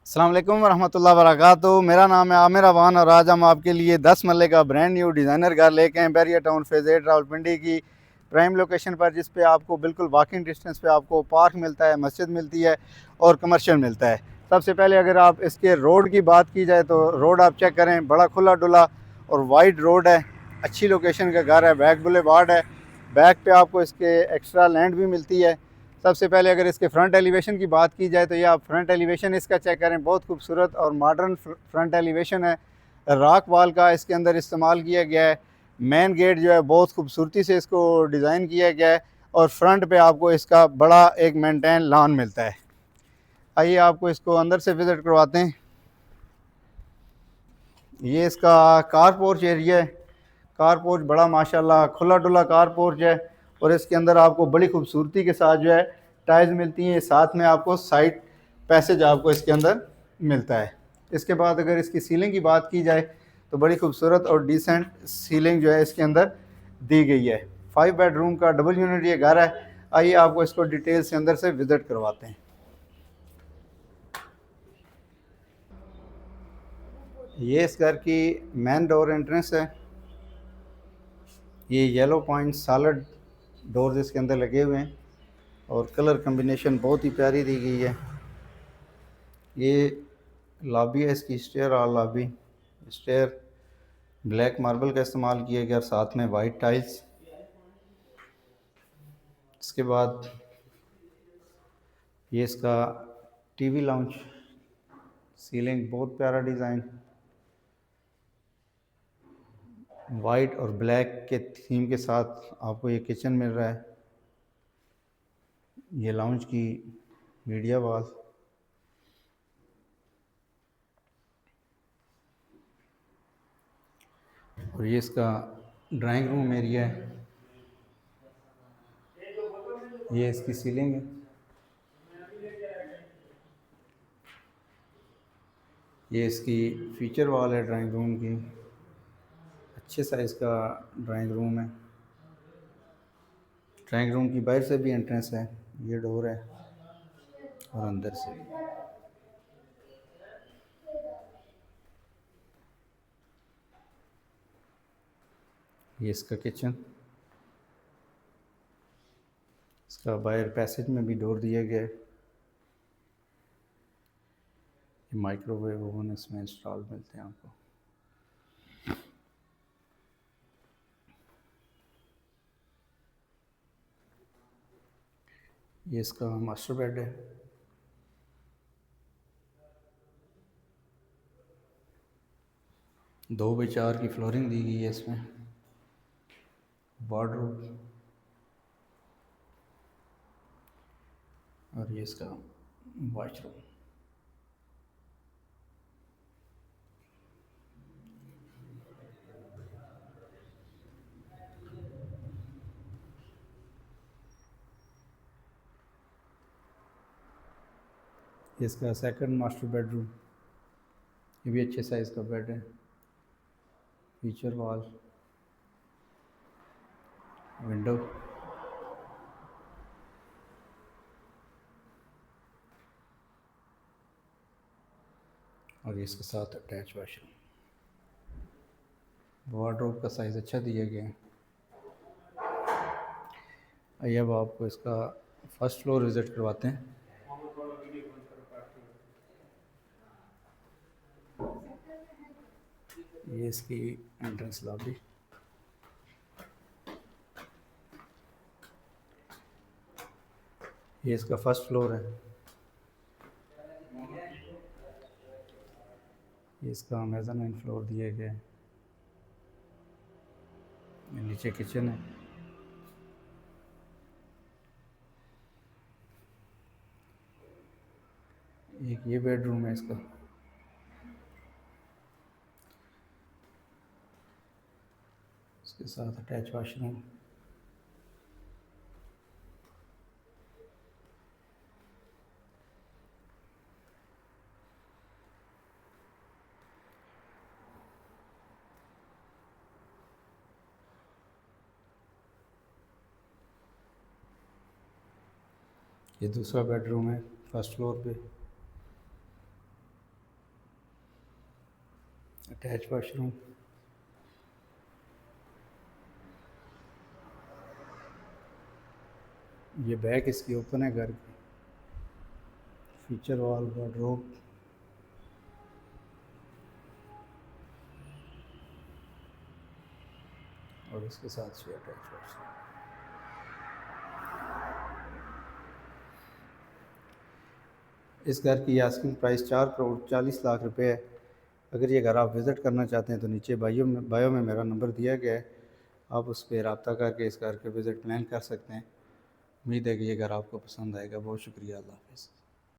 अस्सलाम वालेकुम रहमतुल्लाहि व बरकातुहू। मेरा नाम है आमिर अवान और आज हम आपके लिए 10 मरले का ब्रांड न्यू डिज़ाइनर घर लेके हैं बैरिया टाउन फेज़ 8 रावलपिंडी की प्राइम लोकेशन पर, जिस पे आपको बिल्कुल वॉकिंग डिस्टेंस पे आपको पार्क मिलता है, मस्जिद मिलती है और कमर्शियल मिलता है। सबसे पहले अगर आप इसके रोड की बात की जाए तो रोड आप चेक करें, बड़ा खुला डुला और वाइड रोड है। अच्छी लोकेशन का घर है, बैक बुलेवार्ड है। बैक पे आपको इसके एक्स्ट्रा लैंड भी मिलती है। सबसे पहले अगर इसके फ्रंट एलिवेशन की बात की जाए तो ये आप फ्रंट एलिवेशन इसका चेक करें, बहुत खूबसूरत और मॉडर्न फ्रंट एलिवेशन है। रॉक वॉल का इसके अंदर इस्तेमाल किया गया है। मेन गेट जो है बहुत खूबसूरती से इसको डिज़ाइन किया गया है और फ्रंट पे आपको इसका बड़ा एक मेंटेन लॉन मिलता है। आइए आपको इसको अंदर से विज़िट करवाते हैं। ये इसका कार पोर्च एरिया है। कार पोर्च बड़ा माशाल्लाह खुला डुला कार पोर्च है और इसके अंदर आपको बड़ी खूबसूरती के साथ जो है टाइल्स मिलती हैं। साथ में आपको साइड पैसेज आपको इसके अंदर मिलता है। इसके बाद अगर इसकी सीलिंग की बात की जाए तो बड़ी खूबसूरत और डिसेंट सीलिंग जो है इसके अंदर दी गई है। 5 बेडरूम का डबल यूनिट ये घर है। आइए आपको इसको डिटेल से अंदर से विज़िट करवाते हैं। ये इस घर की मेन डोर एंट्रेंस है। ये येलो पॉइंट सॉलिड डोर्स इसके अंदर लगे हुए हैं और कलर कम्बिनेशन बहुत ही प्यारी दी गई है। ये लॉबी है, इसकी स्टेयर और लॉबी स्टेयर ब्लैक मार्बल का इस्तेमाल किया गया और साथ में वाइट टाइल्स। इसके बाद ये इसका टीवी लाउंज, सीलिंग बहुत प्यारा डिज़ाइन, वाइट और ब्लैक के थीम के साथ आपको ये किचन मिल रहा है। ये लाउंज की मीडिया वॉल, और ये इसका ड्राइंग रूम एरिया है। ये इसकी सीलिंग है। ये इसकी फीचर वॉल है ड्राइंग रूम की। अच्छे साइज़ का ड्राइंग रूम है। ड्राइंग रूम की बाहर से भी एंट्रेंस है, ये डोर है, और अंदर से ये इसका किचन। इसका बाहर पैसेज में भी डोर दिया गया है। माइक्रोवेव ओवन इसमें इंस्टॉल मिलते हैं आपको। ये इसका मास्टर बेड है। दो बाई चार की फ्लोरिंग दी गई है इसमें। वार्डरोब, और ये इसका वॉशरूम। ये इसका सेकंड मास्टर बेडरूम। ये भी अच्छे साइज़ का बेड है। फीचर वॉल, विंडो, और ये इसके साथ अटैच वाशरूम। वार्डरोब का साइज़ अच्छा दिया गया है। आइए अब आपको इसका फर्स्ट फ्लोर विज़िट करवाते हैं। ये इसकी एंट्रेंस लॉबी। ये इसका फर्स्ट फ्लोर है। ये इसका मेज़ानाइन फ्लोर दिया गया है। नीचे किचन है। एक ये बेडरूम है इसका। इसके साथ अटैच वाशरूम। ये दूसरा बेडरूम है फर्स्ट फ्लोर पे। अटैच वॉशरूम, ये बैक इसकी ओपन है घर की, फीचर वॉल, वार्डरोब, और इसके साथ से अटैच वॉशरूम। इस घर की आस्किंग प्राइस 4 करोड़ 40 लाख रुपए है। अगर ये घर आप विज़िट करना चाहते हैं तो नीचे बायो में मेरा नंबर दिया गया है, आप उस पर रब्ता करके इस घर के विज़िट प्लान कर सकते हैं। उम्मीद है कि ये घर आपको पसंद आएगा। बहुत शुक्रिया, अल्लाह हाफ़िज़।